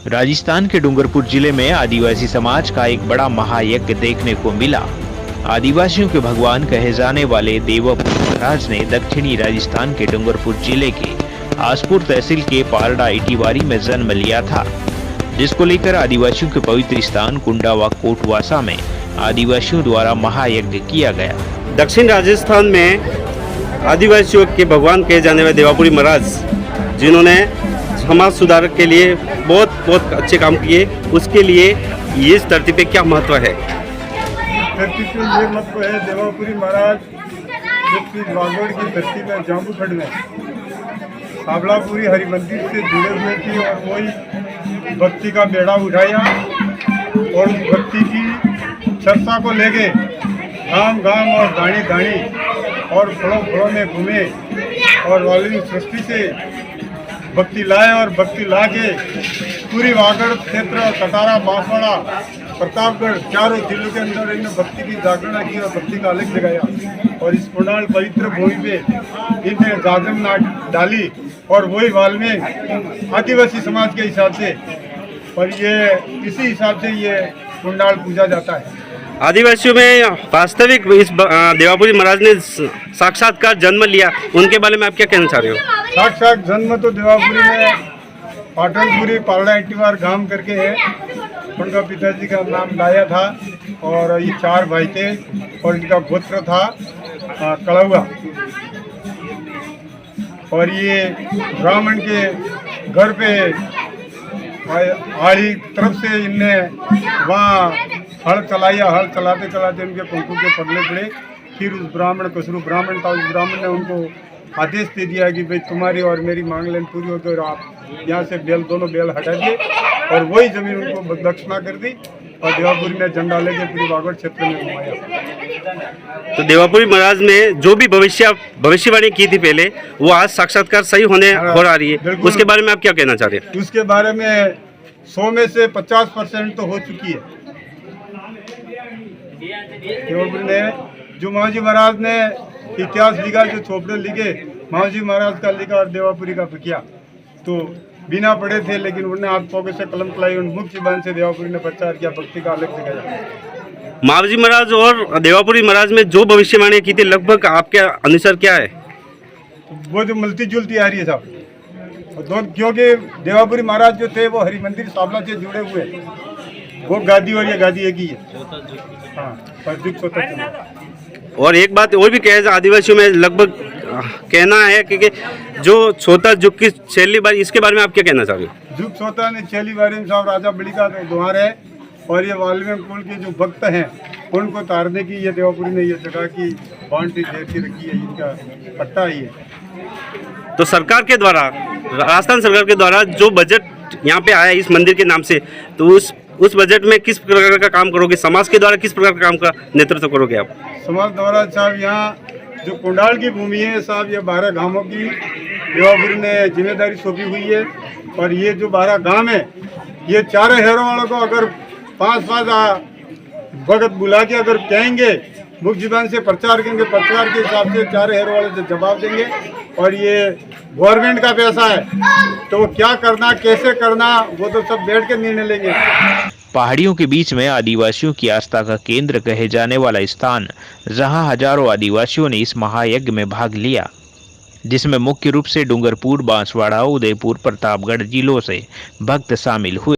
राजस्थान के डूंगरपुर जिले में आदिवासी समाज का एक बड़ा महायज्ञ देखने को मिला। आदिवासियों के भगवान कहे जाने वाले देवापुरी महाराज ने दक्षिणी राजस्थान के डूंगरपुर जिले के आसपुर तहसील के पारडा इटीवारी में जन्म लिया था, जिसको लेकर आदिवासियों के पवित्र स्थान कुंडा व कोटवासा में आदिवासियों द्वारा महायज्ञ किया गया। दक्षिण राजस्थान में आदिवासियों के भगवान कहे जाने वाले देवापुरी महाराज, जिन्होंने समाज सुधार के लिए बहुत अच्छे काम किए, उसके लिए ये इस धरती पे क्या महत्व है? धरती पे ये महत्व है, देवापुरी महाराज जो वागड़ की धरती में जाम्बूखंड में साबलापुरी हरि मंदिर से जुड़े हुए थे और वही भक्ति का बेड़ा उठाया और उस भक्ति की चर्चा को लेके गांव गांव और दानी दानी और फलों में घूमे और वाल्मीकि सृष्टि से भक्ति लाए और भक्ति ला के पूरी वागड़ क्षेत्र, कटारा, बांसवाड़ा, प्रतापगढ़ चारों जिलों के अंदर इन्होंने भक्ति की जागरण की और भक्ति का अलग जगाया और इस पुणाल पवित्र भूमि पे इन्हें जागरण डाली और वही वाल्मीकि आदिवासी समाज के हिसाब से और ये इसी हिसाब से ये कुंडाल पूजा जाता है। आदिवासियों में वास्तविक इस देवापुरी महाराज ने साक्षात्कार जन्म लिया, उनके बारे में आप क्या कहना चाह रहे हो? साक्षात जन्म तो देवापुरी में पाटनपुरी पारडा इटीवार गांव करके है, उनका पिताजी का नाम लाया था और ये 4 भाई थे और इनका गोत्र था कड़वा और ये ब्राह्मण के घर पे आड़ी तरफ से इनने वहाँ हल चलाया। हल चलाते चलाते उनके पंखों के पगले पड़े। फिर उस ब्राह्मण कसरू ब्राह्मण था, उस ब्राह्मण ने उनको आदेश दे दिया कि भाई तुम्हारी और मेरी मांग लेन पूरी हो तो आप यहाँ से दोनों बेल हटा दिए और वही जमीन उनको दक्षिणा कर दी और देवापुरी ने झंडा लेके पूरी वागड़ क्षेत्र में घुमाया। तो देवापुरी महाराज ने जो भी भविष्यवाणी की थी पहले, वो आज साक्षात्कार सही हो रही है, उसके बारे में आप क्या कहना चाह रहे हैं? उसके बारे में 100 में से 50% तो हो चुकी है। देवापुरी ने जो महाजी महाराज ने इतिहास लिखा, जो चोपड़े लिखे महाजी महाराज का लिखा और देवापुरी का किया, तो बिना पढ़े थे लेकिन उन्होंने हाथ पॉकेट से कलम चलाई और मुख्य बन से देवापुरी ने प्रचार किया, भक्ति का अलग दिखाया। महाजी महाराज और देवापुरी महाराज में जो भविष्यवाणी की थी, लगभग आपके अनुसार क्या है? वो जो मिलती जुलती आ रही है साहब, क्योंकि देवापुरी महाराज जो थे वो हरि मंदिर साबला से जुड़े हुए, वो गादी और ये गादी एक ही है। हाँ, और एक बात और भी कहे, आदिवासियों में लगभग कहना है कि जो छोटा जुग की छेली बारी, इसके बारे में आप क्या कहना चाह रहे हो? जुग छोटा ने छेली बारी में साहब राजा बड़ी का द्वार है और ये वाल्मीकि कुल के जो भक्त हैं उनको तारने की ये देवापुरी ने ये जगह की बाउंड्री घेर के रखी है, इनका पट्टा ही है। तो सरकार के द्वारा, राजस्थान सरकार के द्वारा जो बजट यहाँ पे आया इस मंदिर के नाम से, तो उस बजट में किस प्रकार का काम करोगे? समाज के द्वारा किस प्रकार का काम का नेतृत्व करोगे आप? समाज द्वारा साहब यहाँ जो कुंडाल की भूमि है साहब, ये 12 गांवों की देवापुरी ने जिम्मेदारी सौंपी हुई है और ये जो 12 गांव है, ये 4 हेरों वालों को अगर 5 भगत बुला के अगर कहेंगे, मुख जुबान से प्रचार करेंगे, प्रचार के हिसाब से 4 हेरों वाले से जवाब देंगे और ये गवर्नमेंट का पैसा है तो वो क्या करना, कैसे करना, वो तो सब बैठ के निर्णय लेंगे। पहाड़ियों के बीच में आदिवासियों की आस्था का केंद्र कहे जाने वाला स्थान, जहां हजारों आदिवासियों ने इस महायज्ञ में भाग लिया, जिसमें मुख्य रूप से डूंगरपुर, बांसवाड़ा, उदयपुर, प्रतापगढ़ जिलों से भक्त शामिल हुए।